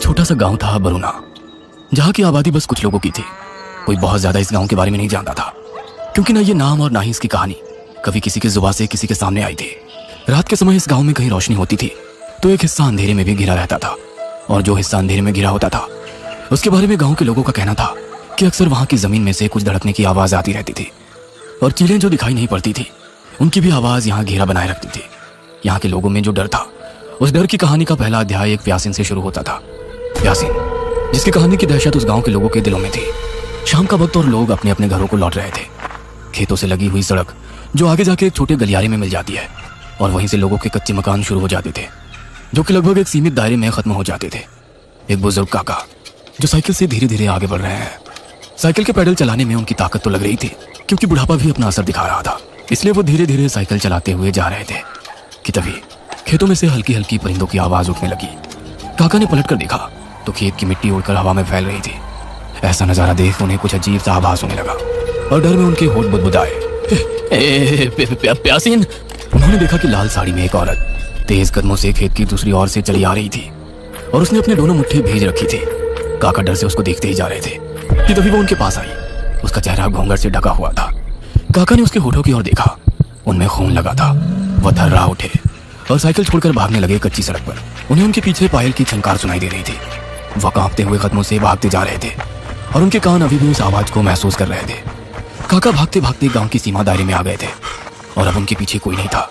छोटा सा गांव था बरुना, जहाँ की आबादी बस कुछ लोगों की थी। कोई बहुत ज्यादा इस गांव के बारे में नहीं जानता था, क्योंकि ना ये नाम और ना ही इसकी कहानी कभी किसी की जुबान से किसी के सामने आई थी। रात के समय इस गांव में कहीं रोशनी होती थी तो एक हिस्सा अंधेरे में भी घिरा रहता था, और जो हिस्सा अंधेरे में घिरा होता था उसके बारे में गांव के लोगों का कहना था कि अक्सर वहां की जमीन में से कुछ धड़कने की आवाज आती रहती थी, और चीलें जो दिखाई नहीं पड़ती थी उनकी भी आवाज यहाँ घेरा बनाए रखती थी। यहाँ के लोगों में जो डर था, उस डर की कहानी का पहला अध्याय एक प्यासीन से शुरू होता था। प्यासीन, जिसकी कहानी की दहशत उस गांव के लोगों के दिलों में थी। शाम का वक्त और लोग अपने अपने घरों को लौट रहे थे। खेतों से लगी हुई सड़क जो आगे जाके एक छोटे गलियारे में मिल जाती है, और वहीं से लोगों के कच्चे मकान शुरू हो जाते थे, जो कि लगभग एक सीमित दायरे में खत्म हो जाते थे। एक बुजुर्ग काका जो साइकिल से धीरे धीरे आगे बढ़ रहे हैं। साइकिल के पैडल चलाने में उनकी ताकत तो लग रही थी, क्योंकि बुढ़ापा भी अपना असर दिखा रहा था, इसलिए वो धीरे धीरे साइकिल चलाते हुए जा रहे थे कि तभी खेतों में से हल्की हल्की परिंदों की आवाज उठने लगी। काका ने पलट कर देखा तो खेत की मिट्टी उड़कर हवा में फैल रही थी। ऐसा नजारा देख उन्हें कुछ अजीब सा आभास होने लगा, और डर में उनके होठ बुदबुदाए। प्यासीन, उन्होंने देखा कि लाल साड़ी में एक औरत तेज कदमों से खेत की दूसरी ओर से चली आ रही थी, और उसने अपने दोनों मुट्ठी भेज रखी थी। काका डर से उसको देखते ही जा रहे थे कि तभी वो उनके पास आई। उसका चेहरा घूंघट से ढका हुआ था। काका ने उसके होठों की ओर देखा, उनमें खून लगा था। वह थर्रा उठे और साइकिल छोड़कर भागने लगे कच्ची सड़क पर। उन्हें उनके पीछे पायल की छंकार सुनाई दे रही थी। वह कांपते हुए कदमों से भागते जा रहे थे, और उनके कान अभी भी उस आवाज को महसूस कर रहे थे। काका भागते भागते गांव की सीमा दायरे में आ गए थे, और अब उनके पीछे कोई नहीं था।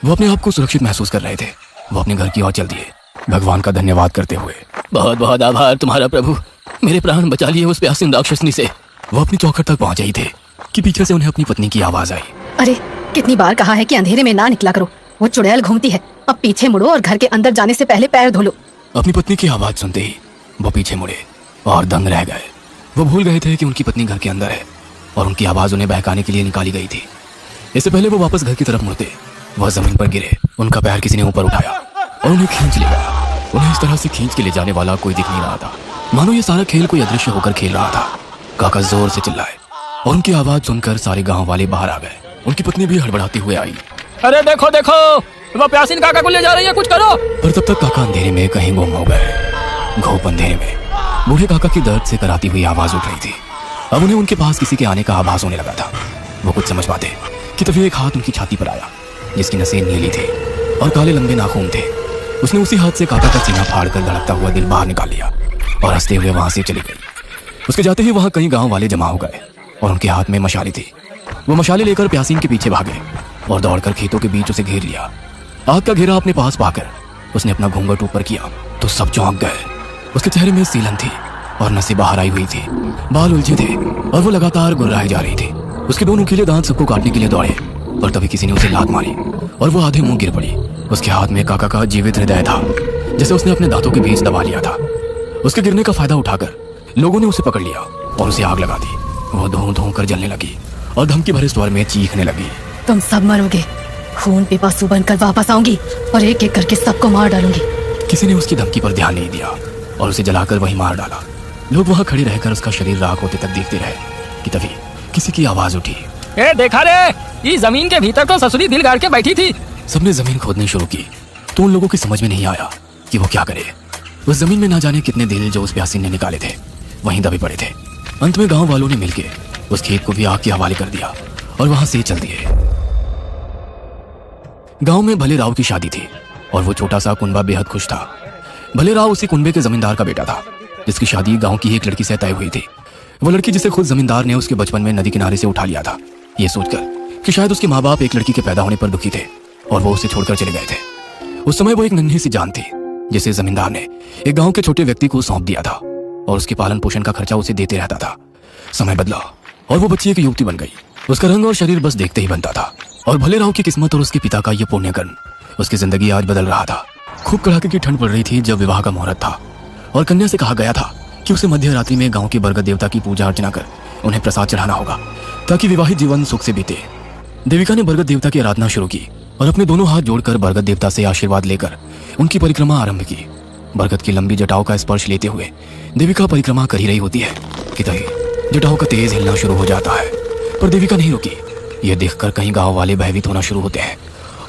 वो अपने आप को सुरक्षित महसूस कर रहे थे। वो अपने घर की ओर चल दिए, भगवान का धन्यवाद करते हुए। बहुत बहुत आभार तुम्हारा प्रभु, मेरे प्राण बचा लिए उस प्यासीन राक्षसनी से। वो अपनी चौखट तक पहुंच ही थे कि पीछे से उन्हें अपनी पत्नी की आवाज आई। अरे कितनी बार कहा है कि अंधेरे में ना निकला करो, वो चुड़ैल घूमती है। अब पीछे मुड़ो और घर के अंदर जाने से पहले पैर धो लो। अपनी पत्नी की आवाज सुनते ही वो पीछे मुड़े और दंग रह गए। वो भूल गए थे कि उनकी पत्नी घर के अंदर है, और उनकी आवाज उन्हें बहकाने के लिए निकाली गई थी। इससे पहले वो वापस घर की तरफ मुड़ते, वह जमीन पर गिरे। उनका पैर किसी ने ऊपर उठाया और उन्हें खींच ले गया। उन्हें इस तरह से खींच के ले जाने वाला कोई दिख नहीं रहा था, मानो ये सारा खेल कोई अदृश्य होकर खेल रहा था। काका जोर से चिल्लाए, और उनकी आवाज सुनकर सारे गांव वाले बाहर आ गए। उनकी पत्नी भी हड़बड़ाती हुए आई। अरे देखो देखो, वो प्यासीन काका को ले जा रही है, कुछ करो। पर तब तक काका अंधेरे में कहीं गुम हो गए। घोप अंधेरे में बूढ़े काका की दर्द से कराती हुई आवाज उठ रही थी। अब उन्हें उनके पास किसी के आने का आभास होने लगा था। वो कुछ समझ पाते कि तभी एक हाथ उनकी छाती पर आया, जिसकी नसें नीली थी और काले लंबे नाखून थे। उसने उसी हाथ से काका का सीना फाड़कर धड़कता हुआ दिल बाहर निकाल लिया, और हंसते हुए वहां से चली गई। उसके जाते ही वहां कई गांव वाले जमा हो गए, और उनके हाथ में मशाली थी। वो मशाले लेकर प्यासीन के पीछे भागे और दौड़कर खेतों के बीच उसे घेर लिया। आग का घेरा अपने पास पाकर उसने अपना घूंघट ऊपर किया तो सब चौंक गए। उसके चेहरे में सीलन थी और नसें बाहर आई हुई थी, बाल उलझे थे, और वो लगातार गुर्राई जा रही थी। उसके दो नुकीले दांत सबको काटने के लिए दौड़े, पर तभी किसी ने उसे लात मारी और वो आधे मुंह गिर पड़ी। उसके हाथ में काका का जीवित हृदय था, जैसे उसने अपने दांतों के बीच दबा लिया था। उसके गिरने का फायदा उठाकर लोगों ने उसे पकड़ लिया और उसे आग लगा दी। वो धों धों कर जलने लगी और धमकी भरे स्वर में चीखने लगी, तुम सब मरोगे, खून पिपासु बनकर वापस आऊंगी और एक एक करके सबको मार डालूंगी। किसी ने उसकी धमकी पर ध्यान नहीं दिया और उसे जलाकर वहीं मार डाला। लोग वहां खड़े रहकर उसका शरीर राख होते तक देखते रहे कि तभी किसी की आवाज उठी, ए देखा रे, ये जमीन के भीतर तो ससुरी दिल गाड़ के बैठी थी। सबने जमीन खोदनी शुरू की तो उन लोगों की समझ में नहीं आया कि वो क्या करे। उस जमीन में ना जाने कितने दिल जो उस प्यासीन ने निकाले थे वहीं दबे पड़े थे। अंत में गांव वालों ने मिलकर उस खेत को भी आग के हवाले कर दिया और वहां से चल दिए। गांव में भले राव की शादी थी और वो छोटा सा कुनबा बेहद खुश था। भले राव उसी कुनबे के जमींदार का बेटा था, जिसकी शादी गांव की एक लड़की से तय हुई थी। वो लड़की जिसे खुद जमींदार ने उसके बचपन में नदी किनारे से उठा लिया था, ये सोचकर कि शायद उसके माँ बाप एक लड़की के पैदा होने पर दुखी थे और वो उसे छोड़कर चले गए थे। उस समय वो एक नन्ही सी जान थी, जिसे जमींदार ने एक गांव के छोटे व्यक्ति को सौंप दिया था और उसके पालन पोषण का खर्चा उसे देते रहता था। समय बदला और वो बच्ची एक युवती बन गई। उसका रंग और शरीर बस देखते ही बनता था, और भले राव की किस्मत और उसके पिता का यह पुण्य कर्म उसकी जिंदगी आज बदल रहा था। खूब कड़ाके की ठंड पड़ रही थी जब विवाह का मुहूर्त था, और कन्या से कहा गया था कि उसे मध्य रात्रि में गांव के बरगद देवता की पूजा अर्चना कर उन्हें प्रसाद चढ़ाना होगा, ताकि विवाहित जीवन सुख से बीते। देविका ने बरगद देवता की आराधना शुरू की और अपने दोनों हाथ जोड़कर बरगद देवता से आशीर्वाद लेकर उनकी परिक्रमा आरंभ की। बरगद की लंबी जटाओं का स्पर्श लेते हुए देविका परिक्रमा कर ही रही होती है कि तभी जटाओं का तेज हिलना शुरू हो जाता है, पर देविका नहीं रुकी। यह देखकर कहीं गांव वाले भयभीत होना शुरू होते हैं,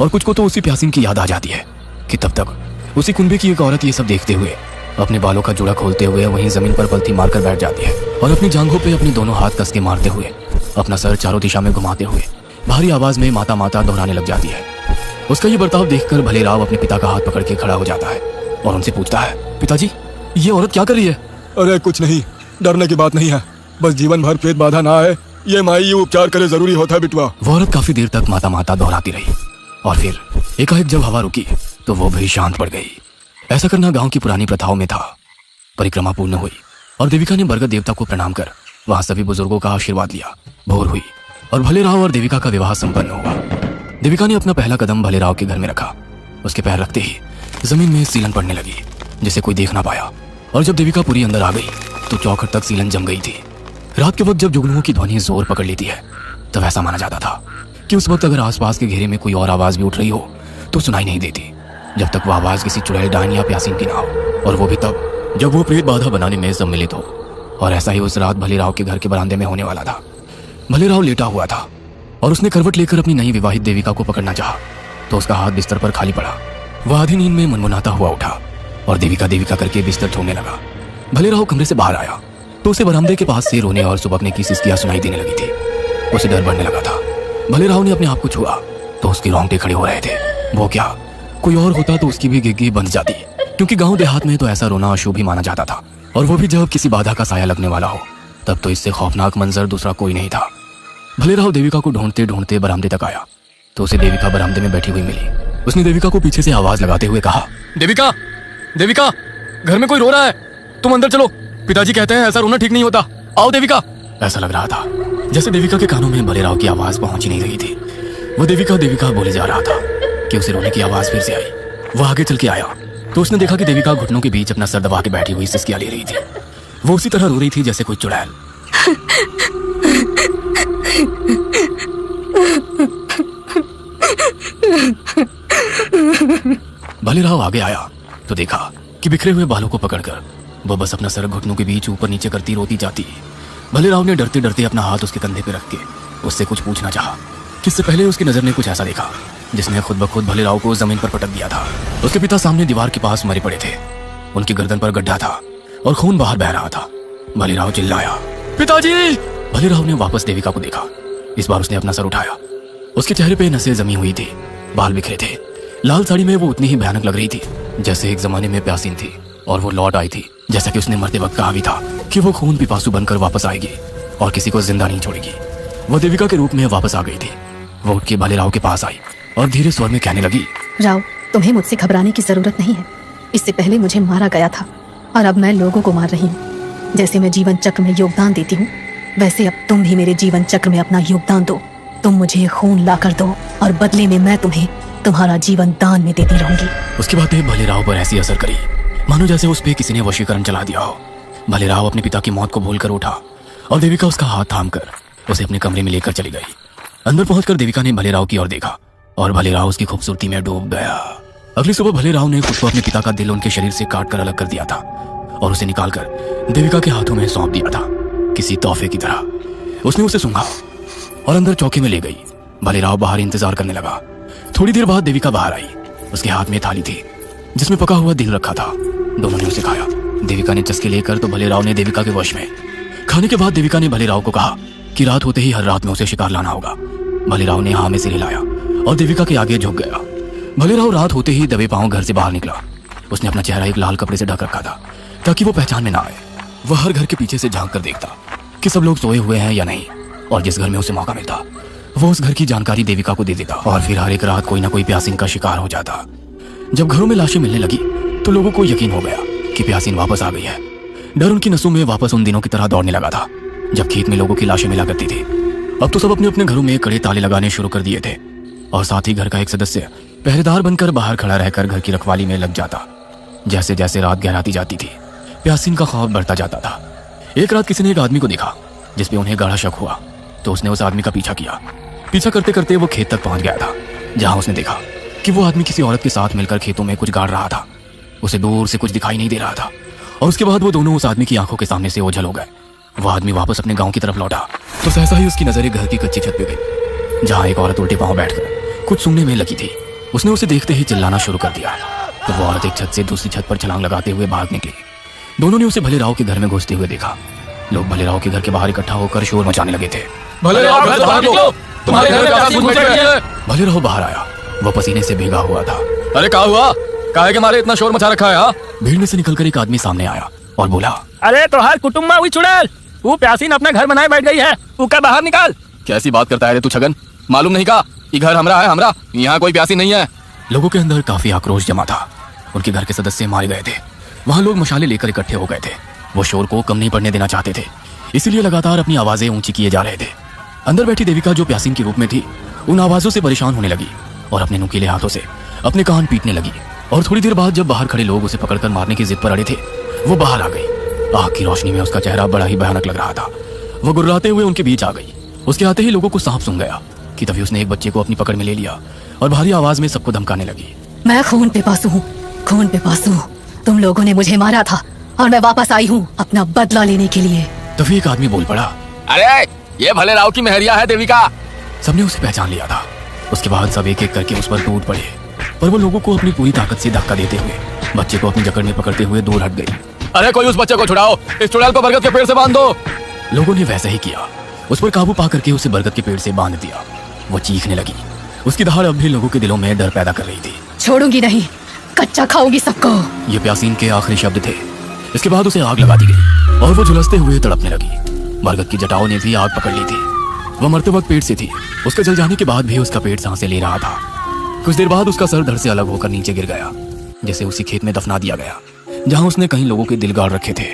और कुछ को तो उसी प्यासीन की याद आ जाती है कि तब तक उसी कुनबे की एक औरत ये सब देखते हुए अपने बालों का जुड़ा खोलते हुए वहीं जमीन पर पलथी मारकर बैठ जाती है और अपनी जांघों पे अपने दोनों हाथ कस के मारते हुए अपना सर चारों दिशा में घुमाते हुए भारी आवाज में माता माता दोहराने लग जाती है। उसका ये बर्ताव देखकर भलेराव अपने पिता का हाथ पकड़ के खड़ा हो जाता है और उनसे पूछता है, पिताजी ये औरत क्या कर रही है? अरे कुछ नहीं, डरने की बात नहीं है, बस जीवन भर पेट बाधा ना आए ये माई ये उपचार करे जरूरी होता है बिटवा। वो औरत काफी देर तक माता माता दोहराती रही और फिर एकाएक जब हवा रुकी तो वो भी शांत पड़ गई। ऐसा करना गांव की पुरानी प्रथाओं में था। परिक्रमा पूर्ण हुई और देविका ने बरगद देवता को प्रणाम कर वहां सभी बुजुर्गों का आशीर्वाद लिया। भोर हुई और भलेराव और देविका का विवाह संपन्न हुआ। देविका ने अपना पहला कदम भलेराव के घर में रखा। उसके पैर रखते ही जमीन में सीलन पड़ने लगी जिसे कोई देख ना पाया, और जब देविका पूरी अंदर आ गई तो चौखट तक सीलन जम गई थी। रात के वक्त जब जुगनुओं की ध्वनि जोर पकड़ लेती है तब ऐसा माना जाता था कि उस वक्त अगर आसपास के घेरे में कोई और आवाज भी उठ रही हो तो सुनाई नहीं देती जब तक वो आवाज किसी चुड़ैल डायन या प्यासीन की ना हो, और वो भी तब जब वो प्रेत बाधा बनाने में सम्मिलित हो। और ऐसा ही उस रात भलेराव के घर के बरामदे में होने वाला था। भलेराव लेटा हुआ था और उसने करवट लेकर अपनी नई विवाहित देविका को पकड़ना चाहा तो उसका हाथ बिस्तर पर खाली पड़ा। वह आधी नींद में मनमुनाता हुआ उठा और देविका देविका करके बिस्तर छोड़ने लगा। भलेराव कमरे से बाहर आया तो उसे बरामदे के पास से रोने और सुबकने की सिसकियां सुनाई देने लगी थी। उसे डर बढ़ने लगा था। भलेराव ने अपने आप को छुआ तो उसके रोंगटे खड़े हो रहे थे। वो क्या, कोई और होता तो उसकी भी गिग्गी बंध जाती, क्योंकि गांव देहात में तो ऐसा रोना अशुभ ही माना जाता था, और वो भी जब किसी बाधा का साया लगने वाला हो। तब तो इससे खौफनाक मंजर दूसरा कोई नहीं था। भलेराव देविका को ढूंढते ढूंढते बरामदे तक आया तो उसे देविका बरामदे में बैठी हुई मिली। उसने देविका को पीछे से आवाज लगाते हुए कहा, देविका, देविका, घर में कोई रो रहा है, तुम अंदर चलो, पिताजी कहते हैं ऐसा रोना ठीक नहीं होता, आओ देविका। ऐसा लग रहा था जैसे देविका के कानों में भलेराव की आवाज पहुंच ही नहीं रही थी। वो देविका देविका बोले जा रहा था कि उसे रोने की आवाज फिर से आई। वह आगे चल के आया तो उसने देखा कि देविका घुटनों के बीच अपना सर दबा के बैठी हुई सिसकियां ले रही थी। वो उसी तरह रो रही थी जैसे कोई चुड़ैल। भलेराव आगे आया तो देखा कि बिखरे हुए बालों को पकड़कर वो बस अपना सर घुटनों के बीच ऊपर नीचे करती रोती जाती। भलेराव ने डरते डरते अपना हाथ उसके कंधे पे रख के उससे कुछ पूछना चाहा। इससे पहले उसकी नजर ने कुछ ऐसा देखा जिसने खुद ब खुद भलेराव को जमीन पर पटक दिया था। उसके पिता सामने दीवार के पास मरे पड़े थे। उनकी गर्दन पर गड्ढा था और खून बाहर बह रहा था। भलेराव चिल्लाया, पिताजी! भलेराव ने वापस देविका को देखा। इस बार उसने अपना सर उठाया। उसके चेहरे पे नसें जमी हुई थी, बाल बिखरे थे। लाल साड़ी में वो उतनी ही भयानक लग रही थी जैसे एक जमाने में प्यासीन थी, और वो लौट आई थी जैसा कि उसने मरते वक्त कहा भी था कि वो खून पिपासु बनकर वापस आएगी और किसी को जिंदा नहीं छोड़ेगी। वो देविका के रूप में वापस आ गई थी। वो उठ के भलेराव के पास आई और धीरे स्वर में कहने लगी, राव, तुम्हें मुझसे घबराने की जरूरत नहीं है। इससे पहले मुझे मारा गया था और अब मैं लोगों को मार रही हूँ। जैसे मैं जीवन चक्र में योगदान देती हूँ वैसे अब तुम भी मेरे जीवन चक्र में अपना योगदान दो। तुम मुझे खून ला कर दो और बदले में मैं तुम्हें तुम्हारा जीवन दान में देती रहूंगी। उसकी बातें भलेराव पर ऐसी असर करी मानो जैसे उस पे किसी ने वशीकरण चला दिया हो। भलेराव अपने पिता की मौत को भूलकर उठा और देविका उसका हाथ थामकर उसे अपने कमरे में लेकर चली गई। अंदर पहुंचकर देविका ने भलेराव की ओर देखा और भलेराव उसकी खूबसूरती में डूब गया। अगली सुबह भलेराव ने खुद को अपने पिता का दिल उनके शरीर से काट कर अलग कर दिया था और उसे निकालकर देविका के हाथों में सौंप दिया था किसी तोहफे की तरह। उसने उसे सूंघा और अंदर चौके में ले गई। भलेराव बाहर इंतजार करने लगा। थोड़ी देर बाद देविका बाहर आई। उसके हाथ में थाली थी जिसमें पका हुआ दिल रखा था। दोनों ने उसे खाया। देविका ने चस्के लेकर तो भलेराव ने देविका के वश में। खाने के बाद देविका ने भलेराव को कहा कि रात होते ही हर रात में उसे शिकार लाना होगा। भलेराव ने हाँ में सिर हिलाया और देविका के आगे झुक गया। भलेराव रात होते ही दबे पांव घर से बाहर निकला। उसने अपना चेहरा एक लाल कपड़े से ढक रखा था ताकि वो पहचान में ना आए। वह हर घर के पीछे से झांक कर देखता कि सब लोग सोए हुए हैं या नहीं, और जिस घर में उसे मौका मिलता वो उस घर की जानकारी देविका को दे देता, और फिर हर एक रात कोई ना कोई प्यासीन का शिकार हो जाता। जब घरों में लाशें मिलने लगी तो लोगों को यकीन हो गया कि प्यासीन वापस आ गई है। डर उनकी नसों में वापस उन दिनों की तरह दौड़ने लगा था जब खेत में लोगों की लाशें मिला करती थी। अब तो सब अपने अपने घरों में कड़े ताले लगाने शुरू कर दिए थे, और साथ ही घर का एक सदस्य पहरेदार बनकर बाहर खड़ा रहकर घर की रखवाली में लग जाता। जैसे जैसे रात गहराती जाती थी प्यासीन का खौफ बढ़ता जाता था। एक रात किसी ने एक आदमी को देखा जिसपे उन्हें गाढ़ा शक हुआ, तो उसने उस आदमी का पीछा किया। पीछा करते करते वो खेत तक पहुंच गया था, जहां उसने देखा कि वो आदमी किसी औरत के साथ मिलकर खेतों में कुछ गाड़ रहा था। उसे दूर से कुछ दिखाई नहीं दे रहा था, और उसके बाद वो दोनों उस आदमी की आंखों के सामने से ओझल हो गए। वो आदमी वापस अपने गांव की तरफ लौटा तो सहसा ही उसकी नजर एक घर की कच्ची छत पे गई, जहां एक औरत उल्टे पांव बैठकर कुछ सूंघने में लगी थी। उसने उसे देखते ही चिल्लाना शुरू कर दिया, तो वो औरत एक छत से दूसरी छत पर छलांग लगाते हुए भाग निकली। दोनों ने उसे भले राव के घर में घुसते हुए देखा। लोग भले राव के घर के बाहर इकट्ठा होकर शोर मचाने लगे थे। भले राव घर से बाहर निकलो, तुम्हारे घर में प्यासी घुस बैठी है। भले राव बाहर आया, वह पसीने से भीगा हुआ था। अरे क्या हुआ? काहे के मारे इतना शोर मचा रखा है? हाँ? भीड़ में से निकलकर एक आदमी सामने आया और बोला, अरे तो हर कुटुम्ब हुई चुड़ैल, वो प्यासी ने अपना घर बनाए बैठ गई है, उसका बाहर निकाल। कैसी बात करता है रे तू छगन? मालूम नहीं का ये घर हमरा है, हमरा यहाँ कोई प्यासी नहीं है। लोगों के अंदर काफी आक्रोश जमा था। उनके घर के सदस्य मारे गए थे। वहाँ लोग मशाले लेकर इकट्ठे हो गए थे। वो शोर को कम नहीं पड़ने देना चाहते थे, इसीलिए लगातार अपनी आवाजें ऊंची किए जा रहे थे। अंदर बैठी देविका जो प्यासीन के रूप में थी, उन आवाजों से परेशान होने लगी और अपने नुकीले हाथों से अपने कान पीटने लगी। और थोड़ी देर बाद जब बाहर खड़े लोग उसे पकड़कर मारने की जिद पर अड़े थे, वो बाहर आ गई। आग की रोशनी में उसका चेहरा बड़ा ही भयानक लग रहा था। वो गुर्राते हुए उनके बीच आ गई। उसके आते ही लोगों को सांप सूंघ गया कि तभी उसने एक बच्चे को अपनी पकड़ में ले लिया और भारी आवाज में सबको धमकाने लगी। मैं खून पे पासू हूँ, खून पे पासू। तुम लोगों ने मुझे मारा था और मैं वापस आई हूँ अपना बदला लेने के लिए। तभी एक आदमी बोल पड़ा, अरे ये भले राव की मेहरिया है देविका। सबने उसे पहचान लिया था। उसके बाद सब एक एक करके उस पर टूट पड़े, पर वो लोगों को अपनी पूरी ताकत से धक्का देते हुए बच्चे को अपनी जकड़ में पकड़ते हुए दूर हट गई। अरे कोई उस बच्चे को छुड़ाओ, इस चुड़ैल को बरगद के पेड़ से बांध दो। लोगों ने वैसा ही किया। उस पर काबू पा करके उसे बरगद के पेड़ से बांध दिया। वो चीखने लगी। उसकी दहाड़ अब भी लोगों के दिलों में डर पैदा कर रही थी। छोड़ूंगी नहीं, कच्चा खाऊंगी सबको। ये प्यासीन के आखिरी शब्द थे। इसके बाद उसे आग लगा दी गई और वो झुलसते हुए तड़पने लगी। बरगद की जटाओं ने भी आग पकड़ ली थी। वह मरते वक्त पेट से थी। उसके जल जाने के बाद भी उसका पेट सांसें ले रहा था। कुछ देर बाद उसका सर धड़ से अलग होकर नीचे गिर गया, जैसे उसी खेत में दफना दिया गया जहां उसने कई लोगों के दिल गाड़ रखे थे।